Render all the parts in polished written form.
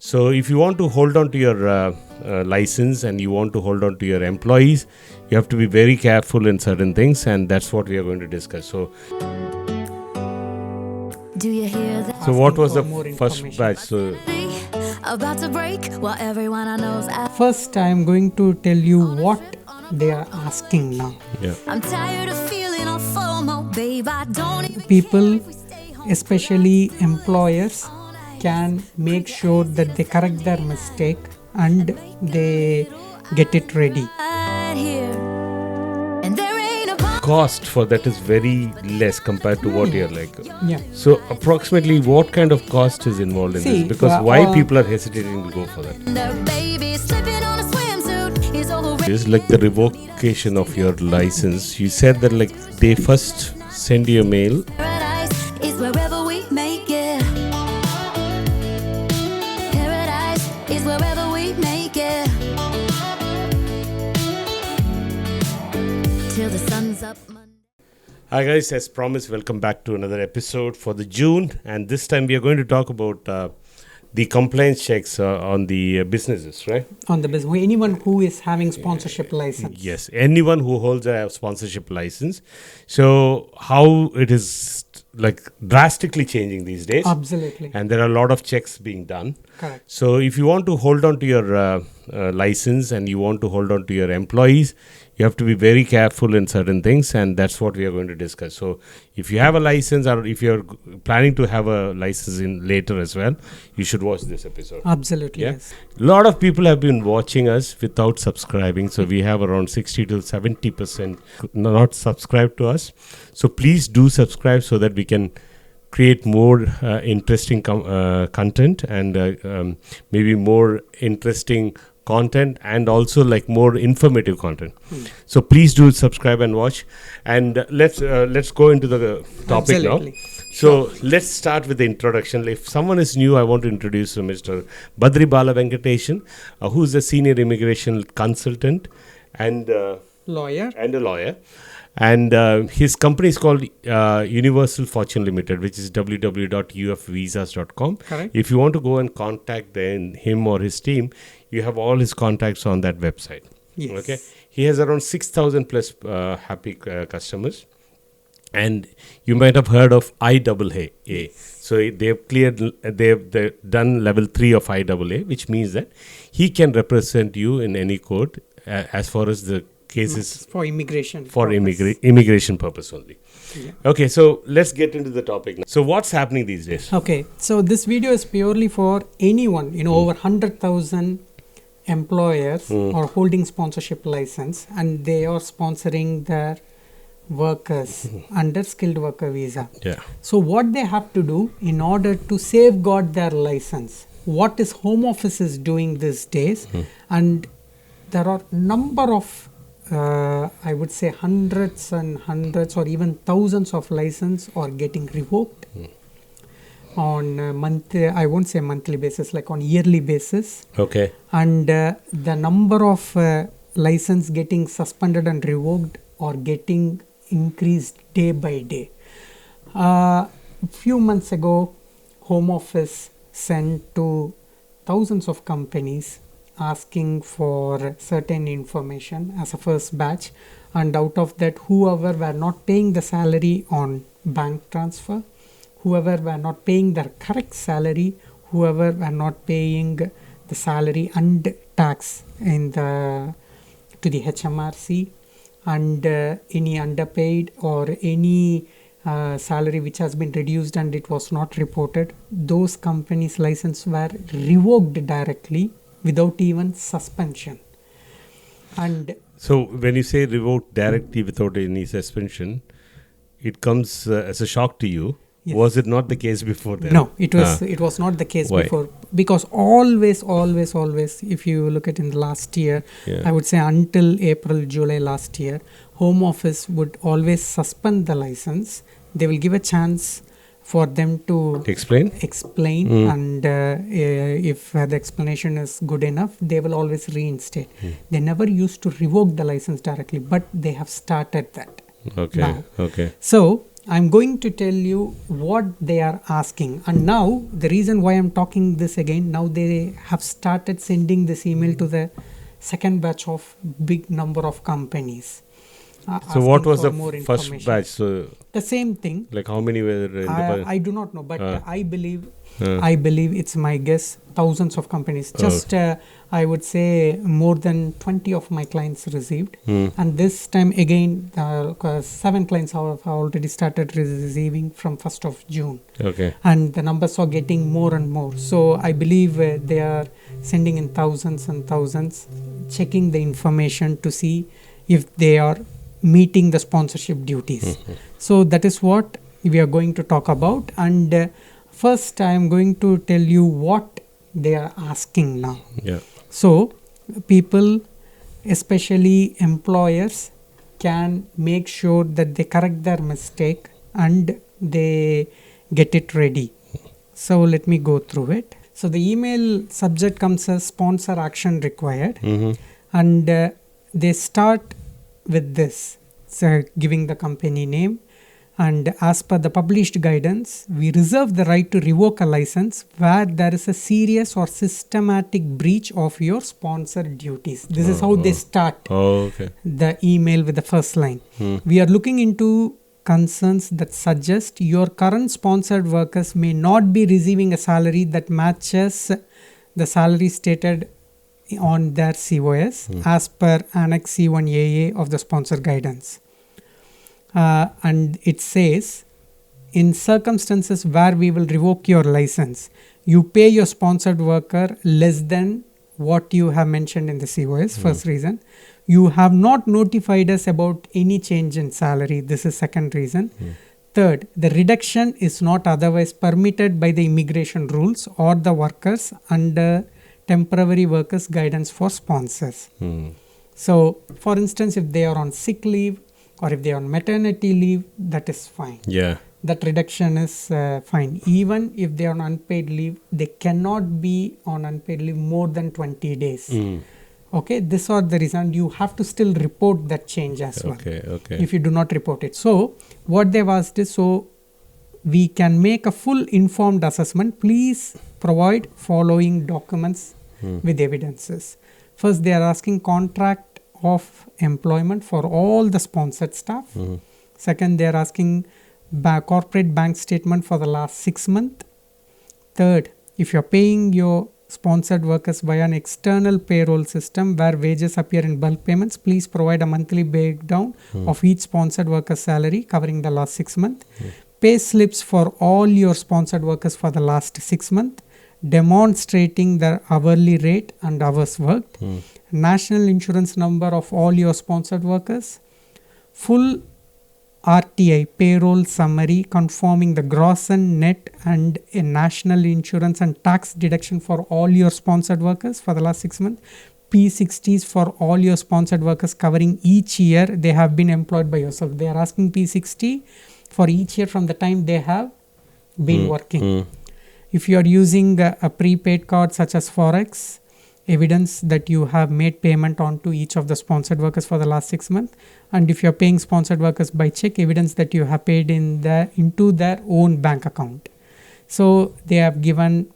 So if you want to hold on to your license and you want to hold on to your employees, you have to be very careful in certain things, and that's what we are going to discuss. So Do you hear that? so what was the more first information. batch? So About to break while everyone I know's out. First, I am going to tell you what they are asking now. yeah. I'm tired of feeling all FOMO, babe. I don't even People, especially employers, can make sure that they correct their mistake and they get it ready. right here. And there ain't a bar. Cost for that is very less compared to what you're like. Yeah. So approximately what kind of cost is involved in See, this? Because why uh, people are hesitating to go for that? The baby slipping on a swimsuit. He's over. It's like the revocation of your license. You said that like they first send you a mail. Paradise is wherever we make it. Paradise is wherever we make it. Till the sun's up. Hi guys, as promised, welcome back to another episode for the June, and this time we are going to talk about the compliance checks on the businesses, right? On the business, anyone who is having sponsorship license. Yes, anyone who holds a sponsorship license. So how it is like drastically changing these days, Absolutely. and there are a lot of checks being done. Correct. So if you want to hold on to your license and you want to hold on to your employees, you have to be very careful in certain things, and that's what we are going to discuss. So if you have a license, or if you're planning to have a license in later as well, you should watch this episode. Absolutely. Yeah. Yes. A lot of people have been watching us without subscribing. So we have around 60 to 70% not subscribed to us. So please do subscribe so that we can create more interesting content and maybe more interesting content and also like more informative content. So please do subscribe and watch. And let's go into the topic Absolutely. now. So let's start with the introduction. If someone is new, I want to introduce Mr. Badri Venkateshan, who is a senior immigration consultant and Lawyer. a lawyer. And his company is called Universal Fortune Limited, which is www.ufvisas.com. Correct. If you want to go and contact him or his team, you have all his contacts on that website. Yes. Okay. He has around 6,000 plus happy customers. And you might have heard of IAA. So they've done level 3 of IAA, which means that he can represent you in any court as far as the cases For immigration. for purpose. immigration purpose only. Yeah. Okay, so let's get into the topic now. So what's happening these days? Okay, so this video is purely for anyone, over 100,000 employers are holding sponsorship license and they are sponsoring their workers under skilled worker visa. Yeah. So what they have to do in order to safeguard their license, what is Home Office is doing these days, and there are number of I would say hundreds and hundreds or even thousands of license are getting revoked on I won't say monthly basis, like on yearly basis. Okay. And the number of license getting suspended and revoked are getting increased day by day. A few months ago, Home Office sent to thousands of companies asking for certain information as a first batch, and out of that, whoever were not paying the salary on bank transfer, whoever were not paying their correct salary, whoever were not paying the salary and tax in the to the HMRC, and any underpaid or any salary which has been reduced and it was not reported, those companies' license were revoked directly without even suspension. And So when you say revoked directly without any suspension, it comes as a shock to you. Yes. Was it not the case before that? no, it was not the case Why? before, because always, if you look at in the last year, Yeah. I would say until April, July last year, Home Office would always suspend the license. They will give a chance for them to Explain. and if the explanation is good enough, they will always reinstate. They never used to revoke the license directly, but they have started that Okay. now. Okay. So I'm going to tell you what they are asking. And now, the reason why I'm talking this again, now they have started sending this email to the second batch of big number of companies. So what asking was for the more first information. batch? So The same thing. like how many were in the I do not know, but I believe it's my guess thousands of companies. Just I would say more than 20 of my clients received, and this time again 7 clients have already started receiving from 1st of June. Okay. And the numbers are getting more and more. So I believe they are sending in thousands and thousands, checking the information to see if they are meeting the sponsorship duties. So that is what we are going to talk about. And first I am going to tell you what they are asking now. Yeah. So people, especially employers, can make sure that they correct their mistake and they get it ready. So let me go through it. So the email subject comes as sponsor action required, and they start with this, so giving the company name. And as per the published guidance, we reserve the right to revoke a license where there is a serious or systematic breach of your sponsor duties. This is how they start the email with the first line. We are looking into concerns that suggest your current sponsored workers may not be receiving a salary that matches the salary stated on their COS as per Annex C1AA of the sponsor guidance. And it says, in circumstances where we will revoke your license, you pay your sponsored worker less than what you have mentioned in the COS. First reason. You have not notified us about any change in salary. This is second reason. Third, the reduction is not otherwise permitted by the immigration rules or the workers under temporary workers guidance for sponsors. So for instance, if they are on sick leave or if they are on maternity leave, that is fine. That reduction is fine. Even if they are on unpaid leave, they cannot be on unpaid leave more than 20 days. Okay, these are the reason. You have to still report that change as well. If you do not report it. So what they've asked is, so we can make a full informed assessment. Please provide following documents with evidences. First, they are asking contract of employment for all the sponsored staff. Second, they are asking corporate bank statement for the last 6 months. Third, if you are paying your sponsored workers via an external payroll system where wages appear in bulk payments, please provide a monthly breakdown of each sponsored worker's salary covering the last 6 months. Pay slips for all your sponsored workers for the last 6 months, demonstrating their hourly rate and hours worked. National insurance number of all your sponsored workers. Full RTI payroll summary confirming the gross and net and a national insurance and tax deduction for all your sponsored workers for the last 6 months. P60s for all your sponsored workers covering each year they have been employed by yourself. They are asking P60 for each year from the time they have been working. If you are using a prepaid card such as Forex, evidence that you have made payment on to each of the sponsored workers for the last 6 months. And if you are paying sponsored workers by check, evidence that you have paid into their own bank account. So they have given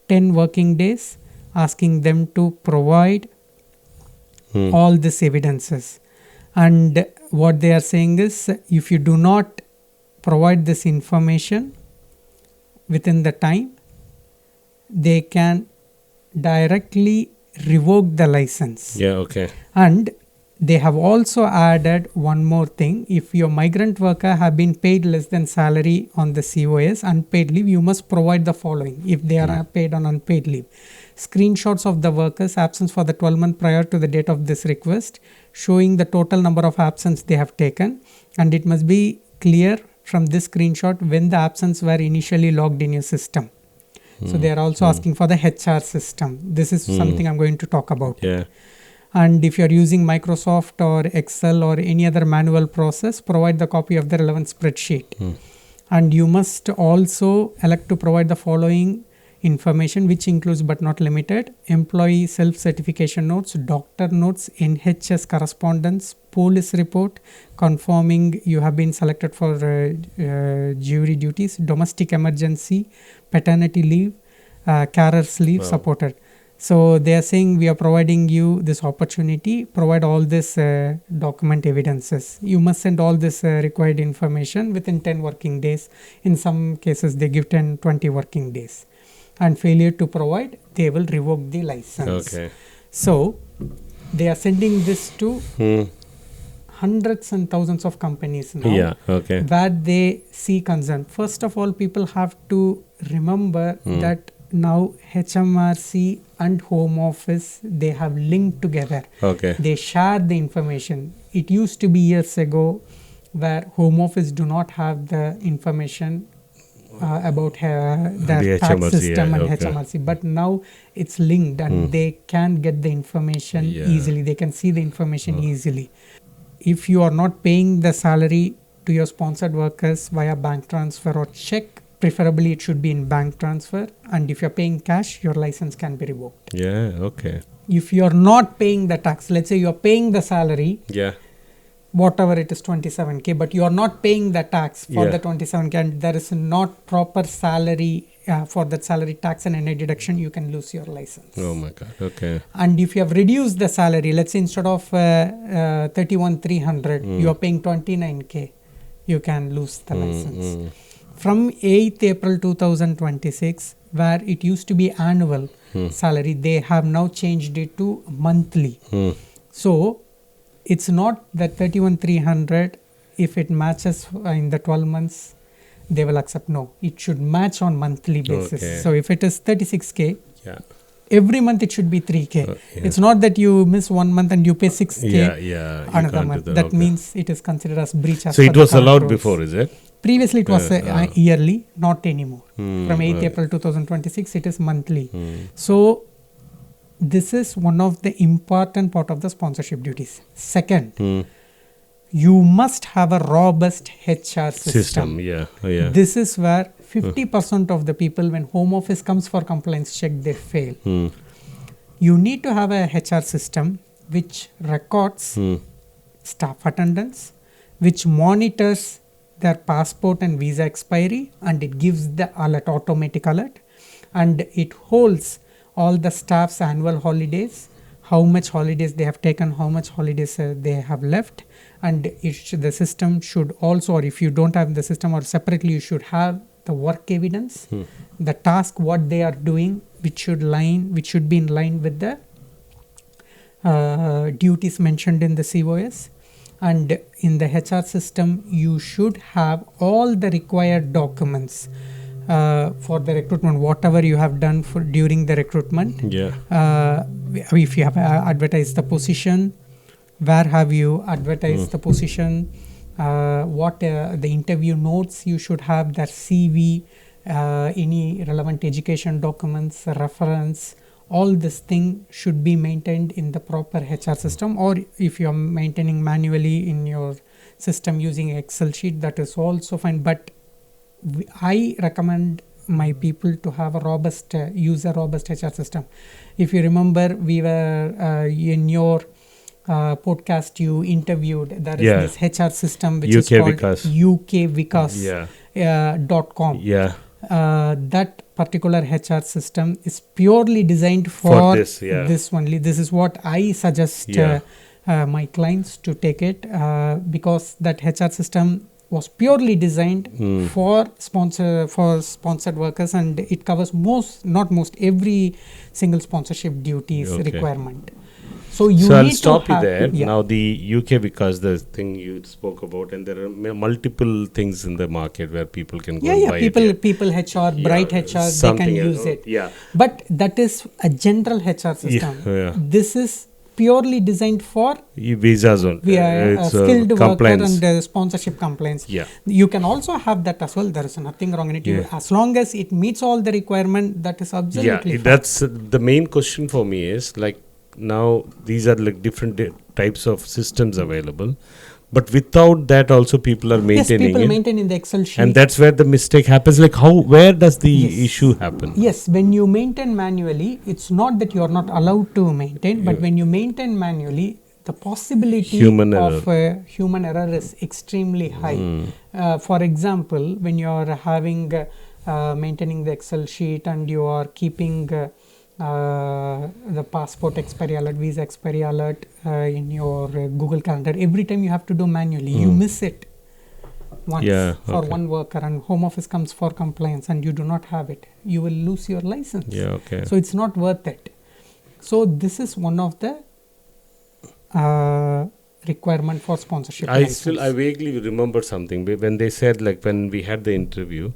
10 working days, asking them to provide all these evidences. And what they are saying is, if you do not provide this information within the time, they can directly revoke the license. And they have also added one more thing. If your migrant worker have been paid less than salary on the COS unpaid leave, you must provide the following. If they are paid on unpaid leave, screenshots of the worker's absence for the 12 months prior to the date of this request, showing the total number of absence they have taken, and it must be clear from this screenshot when the absence were initially logged in your system. So they are also asking for the HR system. This is something I'm going to talk about. And if you are using Microsoft or Excel or any other manual process, provide the copy of the relevant spreadsheet. And you must also elect to provide the following information, which includes but not limited employee self-certification notes, doctor notes, NHS correspondence, police report confirming you have been selected for jury duties, domestic emergency, paternity leave, carers leave supported. So they are saying we are providing you this opportunity, provide all this document evidences. You must send all this required information within 10 working days. In some cases they give 10-20 working days. And failure to provide, they will revoke the license. Okay. So they are sending this to hundreds and thousands of companies now. Yeah, okay. Where they see concern. First of all, people have to remember that now HMRC and Home Office, they have linked together. Okay. They share the information. It used to be years ago where Home Office do not have the information about their tax HMRC, system and okay. HMRC, but now it's linked and they can get the information easily. They can see the information easily. If you are not paying the salary to your sponsored workers via bank transfer or check, preferably it should be in bank transfer, and if you're paying cash, your license can be revoked. Yeah, okay. If you're not paying the tax, let's say you're paying the salary, Yeah. whatever it is, 27k, but you are not paying the tax for the 27k and there is not proper salary for that salary tax and any deduction, you can lose your license. Oh my God, okay. And if you have reduced the salary, let's say instead of 31,300 you are paying 29k, you can lose the license. From 8th April 2026, where it used to be annual salary, they have now changed it to monthly. So it's not that 31,300, if it matches in the 12 months, they will accept. No, it should match on monthly basis. Okay. So if it is 36k, Yeah. every month it should be 3k. It's not that you miss 1 month and you pay 6k Yeah, yeah. You another can't month. do That okay. means it is considered as breach. As So per it the was current allowed rules. before, is it? Previously it was yearly, not anymore. Hmm, From 8th April 2026, it is monthly. So this is one of the important part of the sponsorship duties. Second, you must have a robust HR system. Yeah, yeah. This is where 50% of the people, when Home Office comes for compliance check, they fail. You need to have a HR system which records staff attendance, which monitors their passport and visa expiry, and it gives the alert, automatic alert, and it holds all the staff's annual holidays, how much holidays they have taken, how much holidays they have left, and the system should also, or if you don't have the system or separately, you should have the work evidence, the task, what they are doing, which should be in line with the duties mentioned in the COS. And in the HR system, you should have all the required documents for the recruitment, whatever you have done during the recruitment. Yeah. If you have advertised the position, where have you advertised the position, what the interview notes you should have, their CV, any relevant education documents, reference. All this thing should be maintained in the proper HR system, or if you are maintaining manually in your system using Excel sheet, that is also fine. But I recommend my people to have a robust, use a robust HR system. If you remember, we were in your podcast you interviewed, there is this HR system which UK is called Vikas. ukvikas.com. Yeah. That particular HR system is purely designed for this only. This is what I suggest my clients to take it, because that HR system was purely designed for sponsored workers, and it covers every single sponsorship duties requirement. So I'll stop you there. Now the UK, because the thing you spoke about, and there are multiple things in the market where people can go and buy it. People HR, Bright HR, they can use it. Yeah. But that is a general HR system. This is purely designed for visas on skilled worker and sponsorship compliance. Yeah. You can also have that as well. There is nothing wrong in it. As long as it meets all the requirement, that is absolutely fine. That's the main question for me is like, now these are like different types of systems available, But without that also people are Yes, maintaining people it. maintain in the Excel sheet. And that's where the mistake happens. Like where does the Yes. issue happen? Yes, when you maintain manually, it's not that you are not allowed to maintain, but Yeah. when you maintain manually, the possibility Human of human error is extremely high. For example, when you are having maintaining the Excel sheet and you are keeping the passport expiry alert, visa expiry alert in your Google Calendar, every time you have to do manually, you miss it once Yeah, for okay. one worker, and Home Office comes for compliance and you do not have it, you will lose your license. Yeah, okay. So it's not worth it. So this is one of the requirement for sponsorship license. I vaguely remember something when they said, like, when we had the interview,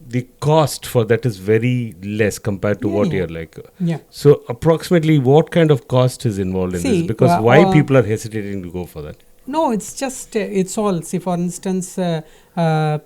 the cost for that is very less compared to Yeah, what yeah. you're like. Yeah. So approximately what kind of cost is involved in See, this? Because why people are hesitating to go for that? No, it's just it's all. See, for instance,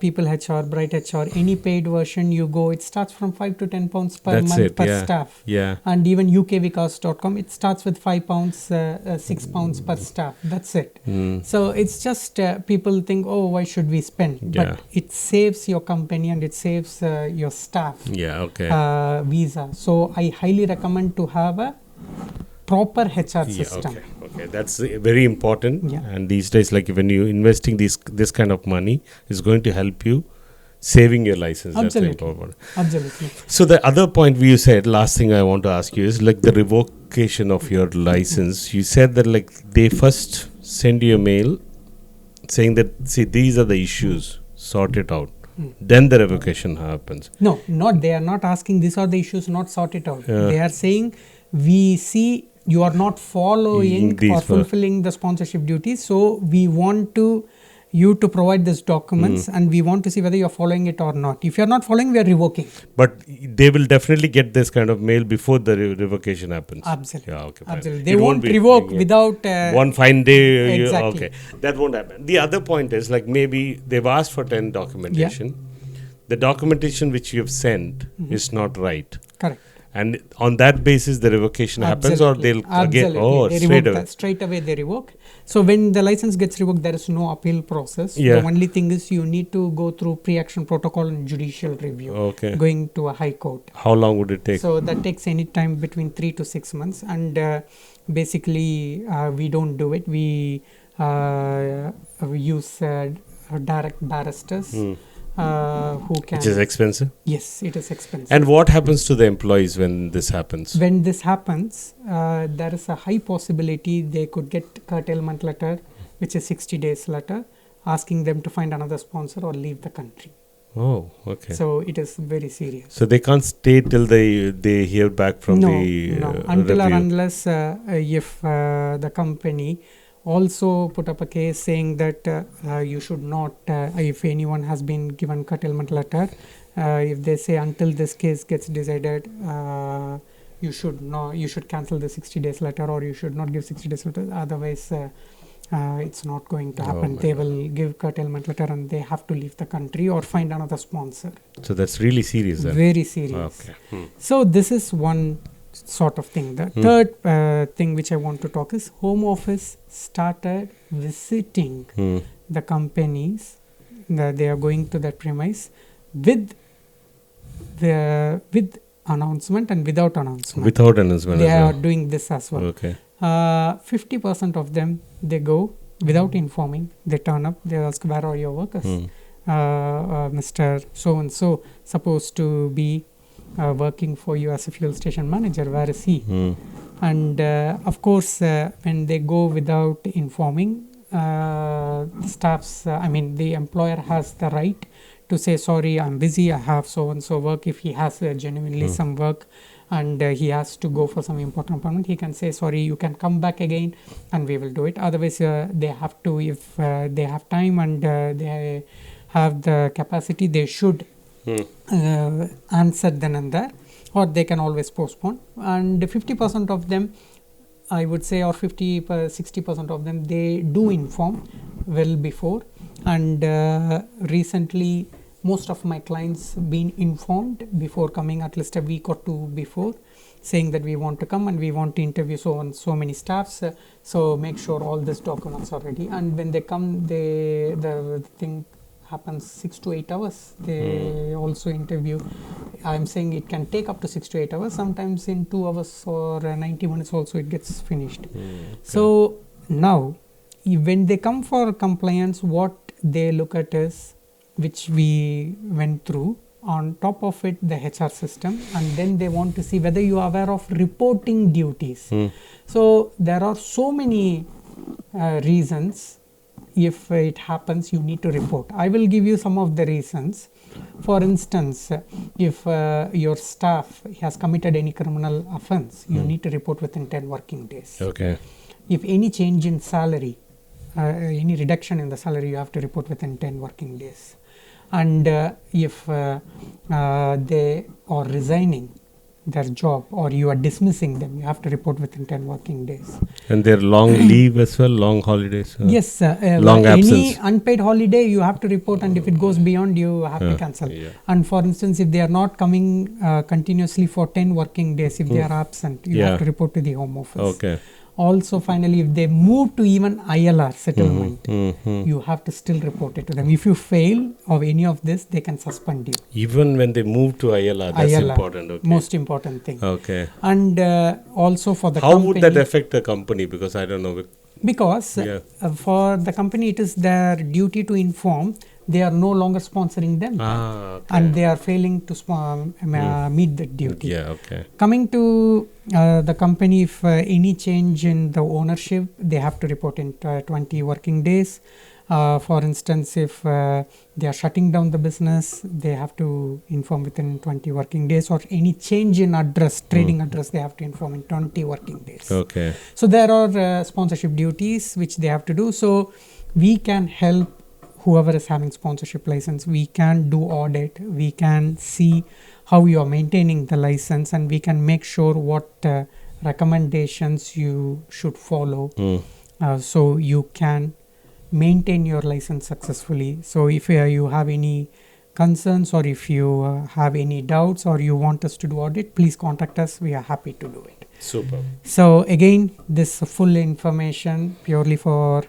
People HR, Bright HR, any paid version you go, it starts from 5 to 10 pounds per That's month it, per yeah. staff. Yeah. And even ukvcast.com, it starts with 5 pounds, 6 pounds per staff. That's it. So it's just people think, oh, why should we spend? Yeah. But it saves your company and it saves your staff Yeah, okay. visa. So I highly recommend to have a proper HR system. Okay, okay, that's very important. Yeah. And these days, like when you investing this kind of money, is going to help you saving your license. Absolutely. That's important. Absolutely. So the other point you said, last thing I want to ask you is like the revocation of your license. You said that like they first send you a mail saying that, see, these are the issues, sort it out. Then the revocation happens. No, not they are not asking these are the issues, not sort it out. Yeah. They are saying we see you are not following These or were- fulfilling the sponsorship duties, so we want you to provide these documents and we want to see whether you are following it or not. If you are not following, we are revoking. But they will definitely get this kind of mail before the revocation happens. Absolutely. Yeah, okay, fine. Absolutely. They It won't be- revoke yeah. without one fine day. Exactly. Okay, that won't happen. The other point is like maybe they've asked for 10 documentation. The documentation which you have sent is not right. correct. And on that basis, the revocation happens, or they'll again, They straight revoke away. that. Straight away they revoke. So when the license gets revoked, there is no appeal process. Yeah. The only thing is you need to go through pre-action protocol and judicial review. Okay. Going to a high court. How long would it take? So that takes any time between 3 to 6 months, and basically we don't do it. We use direct barristers who can. Which is expensive. Yes, it is expensive. And what happens to the employees when this happens? When this happens, there is a high possibility they could get curtailment letter, which is 60 days letter, asking them to find another sponsor or leave the country. Oh, okay. So it is very serious. So they can't stay till they hear back from no, the no. Until or review. unless if the company also put up a case saying that you should not, if anyone has been given curtailment letter, if they say until this case gets decided, you should cancel the 60 days letter, or you should not give 60 days letter, otherwise it's not going to happen. They will give curtailment letter and they have to leave the country or find another sponsor. So that's really serious then. Very serious. Okay. So this is one sort of thing. The third thing which I want to talk is Home Office started visiting the companies that they are going to that premise with announcement and without announcement. Without announcement They as are well. doing this as well. Okay. 50% of them, they go without informing. They turn up, they ask, where are your workers? Mr. So and so supposed to be working for you as a fuel station manager, where is he? And of course when they go without informing, the employer has the right to say, sorry, I'm busy, I have so and so work. If he has genuinely some work and he has to go for some important appointment, he can say, sorry, you can come back again and we will do it. Otherwise they have to, if they have time and they have the capacity, they should answer then and there, or they can always postpone. And 50% of them, I would say, or 60% of them, they do inform well before. And recently most of my clients been informed before coming, at least a week or two before, saying that we want to come and we want to interview so many staffs. So make sure all these documents are ready. And when they come, the thing happens 6 to 8 hours. They also interview. I'm saying it can take up to 6 to 8 hours. Sometimes in 2 hours or 90 minutes also it gets finished. So now, when they come for compliance, what they look at is, which we went through, on top of it the HR system, and then they want to see whether you are aware of reporting duties. So there are so many reasons. If it happens, you need to report. I will give you some of the reasons. For instance, if your staff has committed any criminal offense, you need to report within 10 working days. Okay. If any change in salary, any reduction in the salary, you have to report within 10 working days. And if they are resigning their job or you are dismissing them, you have to report within 10 working days. And their long leave as well, long holidays? Yes, long absence. any unpaid holiday you have to report, and if it goes beyond, you have to cancel. And for instance, if they are not coming continuously for 10 working days, if they are absent, you have to report to the Home Office. Okay. Also, finally, if they move to even ILR settlement, you have to still report it to them. If you fail of any of this, they can suspend you. Even when they move to ILR, that's ILR, important. Okay. Most important thing. Okay. And also for the How company, would that affect the company? Because I don't know. because for the company, it is their duty to inform. They are no longer sponsoring them, and they are failing to meet the duty. Yeah, okay. Coming to the company, if any change in the ownership, they have to report in 20 working days. For instance, if they are shutting down the business, they have to inform within 20 working days, or any change in address, trading address, they have to inform in 20 working days. Okay. So there are sponsorship duties which they have to do. So we can help whoever is having sponsorship license. We can do audit. We can see how you are maintaining the license, and we can make sure what recommendations you should follow, so you can maintain your license successfully. So if you have any concerns, or if you have any doubts, or you want us to do audit, please contact us. We are happy to do it. Super. So again, this full information purely for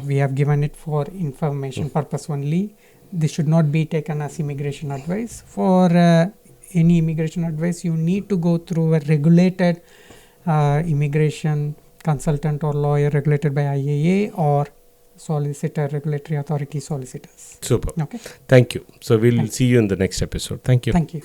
we have given it for information purpose only. This should not be taken as immigration advice. For any immigration advice, you need to go through a regulated immigration consultant or lawyer regulated by IAA, or solicitor, regulatory authority solicitors. Super. Okay. Thank you. So we'll see you in the next episode. Thank you. Thank you.